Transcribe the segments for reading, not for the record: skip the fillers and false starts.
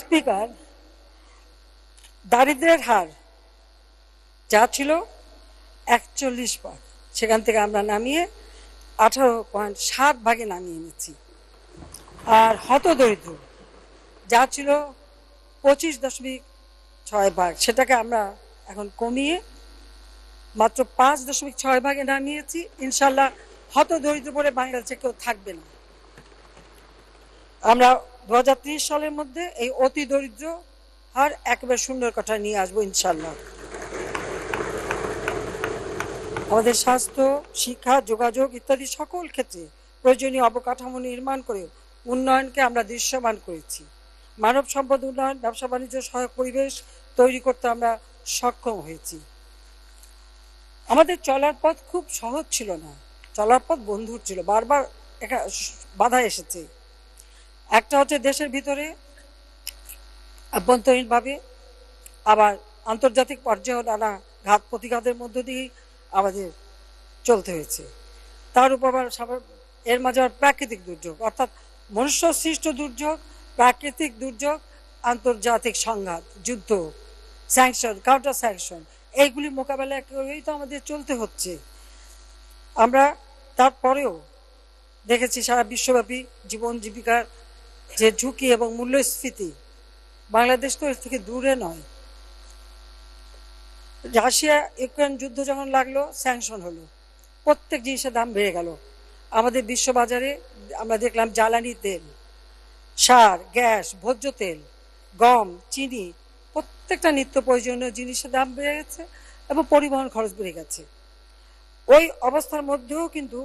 Speaker, দারিদ্র্যের হার যা ছিল 41 সেখান থেকে আমরা নামিয়ে 18.7 নামিয়ে নিচ্ছি। আর হতদরিদ্র যা ছিল 25.6 সেটাকে আমরা এখন কমিয়ে মাত্র 5.6 নামিয়েছি। ইনশাল্লাহ হতদরিদ্র বলে বাংলাদেশে কেউ থাকবে না। আমরা 2030 সালের মধ্যে এই অতি দরিদ্র হার একেবারে সুন্দর কথা নিয়ে আসবো ইনশাল্লাহ। আমাদের স্বাস্থ্য, শিক্ষা, যোগাযোগ ইত্যাদি সকল ক্ষেত্রে প্রয়োজনীয় অবকাঠামো নির্মাণ করে উন্নয়নকে আমরা দৃশ্যমান করেছি। মানব সম্পদ উন্নয়ন, ব্যবসা বাণিজ্য সহায়ক পরিবেশ তৈরি করতে আমরা সক্ষম হয়েছি। আমাদের চলার পথ খুব সহজ ছিল না, চলার পথ বন্ধুর ছিল, বারবার বাধা এসেছে। একটা হচ্ছে দেশের ভিতরে আভ্যন্তরীণভাবে, আবার আন্তর্জাতিক পর্যায়েও নানা ঘাত প্রতিঘাতের মধ্য দিয়ে আমাদের চলতে হয়েছে। তার উপর আবার এর মাঝে আবার প্রাকৃতিক দুর্যোগ, অর্থাৎ মনুষ্য সৃষ্ট দুর্যোগ, প্রাকৃতিক দুর্যোগ, আন্তর্জাতিক সংঘাত, যুদ্ধ, স্যাংশন, কাউন্টার স্যাংশন, এইগুলি মোকাবেলা করেই তো আমাদের চলতে হচ্ছে। আমরা তারপরেও দেখেছি সারা বিশ্বব্যাপী জীবন জীবিকার যে ঝুঁকি এবং মূল্যস্ফীতি, বাংলাদেশ তো এর থেকে দূরে নয়। রাশিয়া ইউক্রেন যুদ্ধ যখন লাগলো, স্যাংশন হলো, প্রত্যেক জিনিসের দাম বেড়ে গেল। আমাদের বিশ্ববাজারে আমরা দেখলাম জ্বালানি তেল, সার, গ্যাস, ভোজ্য তেল, গম, চিনি, প্রত্যেকটা নিত্য প্রয়োজনীয় জিনিসের দাম বেড়ে গেছে এবং পরিবহন খরচ বেড়ে গেছে। ওই অবস্থার মধ্যেও কিন্তু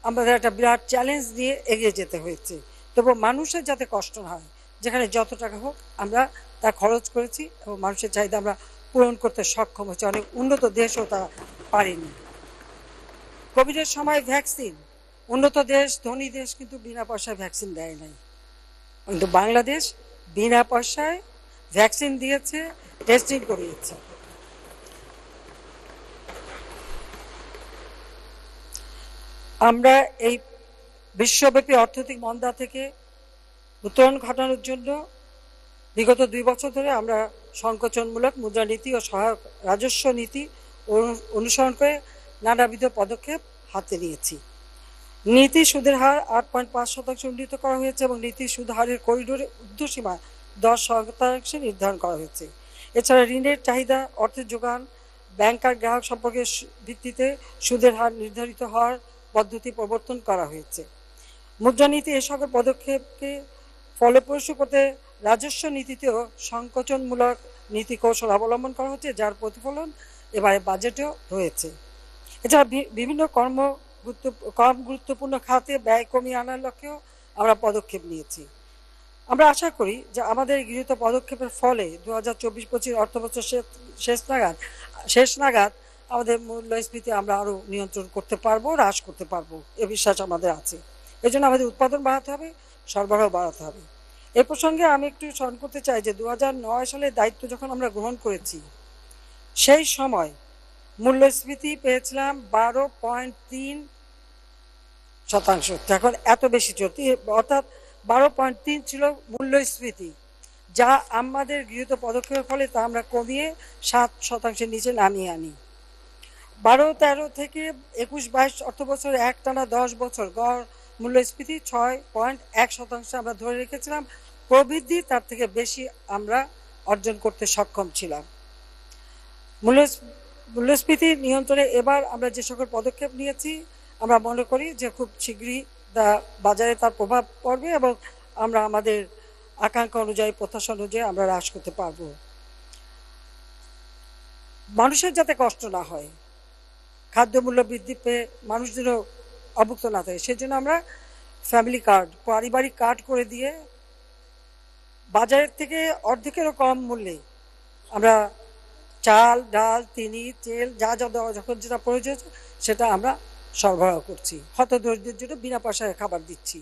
আমাদের একটা বিরাট চ্যালেঞ্জ নিয়ে এগিয়ে যেতে হয়েছে। তবু মানুষের যাতে কষ্ট না হয়, যেখানে যত টাকা হোক আমরা তা খরচ করেছি এবং মানুষের চাহিদা আমরা পূরণ করতে সক্ষম হচ্ছে। অনেক উন্নত দেশও তা পারেনি। কোভিডের সময় ভ্যাকসিন, উন্নত দেশ, ধনী দেশ কিন্তু বিনা পয়সায় ভ্যাকসিন দেয় নাই, কিন্তু বাংলাদেশ বিনা পয়সায় ভ্যাকসিন দিয়েছে, টেস্টিং করিয়েছে। আমরা এই বিশ্বব্যাপী অর্থনৈতিক মন্দা থেকে উত্তরণ ঘটানোর জন্য বিগত 2 বছর ধরে আমরা সংকোচনমূলক মুদ্রানীতি ও সহায়ক রাজস্ব নীতি অনুসরণ করে নানাবিধ পদক্ষেপ হাতে নিয়েছি। নীতি সুদের হার 8.5% উন্নীত করা হয়েছে এবং নীতি সুদ হারের করিডোরে ঊর্ধ্বসীমা 10% নির্ধারণ করা হয়েছে। এছাড়া ঋণের চাহিদা, অর্থের যোগান, ব্যাংকার গ্রাহক সম্পর্কের ভিত্তিতে সুদের হার নির্ধারিত হওয়ার পদ্ধতি প্রবর্তন করা হয়েছে। মুদ্রানীতি এ সকল পদক্ষেপকে ফলপ্রসূ করতে রাজস্ব নীতিতেও সংকোচনমূলক নীতি কৌশল অবলম্বন করা হচ্ছে, যার প্রতিফলন এবারে বাজেটেও রয়েছে। এছাড়া বিভিন্ন কম গুরুত্বপূর্ণ খাতে ব্যয় কমিয়ে আনার লক্ষ্যেও আমরা পদক্ষেপ নিয়েছি। আমরা আশা করি যে আমাদের গৃহীত পদক্ষেপের ফলে 2024-25 অর্থবছর শেষ নাগাদ আমাদের মূল্যস্ফীতি আমরা আরও নিয়ন্ত্রণ করতে পারবো, হ্রাস করতে পারবো, এ বিশ্বাস আমাদের আছে। এই জন্য আমাদের উৎপাদন বাড়াতে হবে, সরবরাহ বাড়াতে হবে। এ প্রসঙ্গে আমি একটু স্মরণ করতে চাই যে 2009 সালে দায়িত্ব যখন আমরা গ্রহণ করেছি, সেই সময় মূল্যস্ফীতি পেয়েছিলাম 12.3%। এখন এত বেশি চলতি, অর্থাৎ 12.3 ছিল মূল্যস্ফীতি, যা আমাদের গৃহীত পদক্ষেপের ফলে তা আমরা কমিয়ে 7% নিচে নামিয়ে আনি। 12-13 থেকে 21-22 অর্থবছর একটানা 10 বছর গড় মূল্যস্ফীতি 6.1% আমরা ধরে রেখেছিলাম। প্রবৃদ্ধি তার থেকে বেশি আমরা অর্জন করতে সক্ষম ছিলাম। মূল্যস্ফীতি নিয়ন্ত্রণে এবার আমরা যে সকল পদক্ষেপ নিয়েছি, আমরা মনে করি যে খুব শীঘ্রই বাজারে তার প্রভাব পড়বে এবং আমরা আমাদের আকাঙ্ক্ষা অনুযায়ী, প্রত্যাশা অনুযায়ী আমরা হ্রাস করতে পারব। মানুষের যাতে কষ্ট না হয়, খাদ্যমূল্য বৃদ্ধি পেয়ে মানুষ যেন অভুক্ত না থাকে, সেজন্য আমরা ফ্যামিলি কার্ড, পারিবারিক কার্ড করে দিয়ে বাজারের থেকে অর্ধেকেরও কম মূল্যে আমরা চাল, ডাল, চিনি, তেল, যা যা দেওয়া যখন যেটা প্রয়োজন সেটা আমরা সরবরাহ করছি। হতদরিদ্রের জন্য বিনা পয়সায় খাবার দিচ্ছি।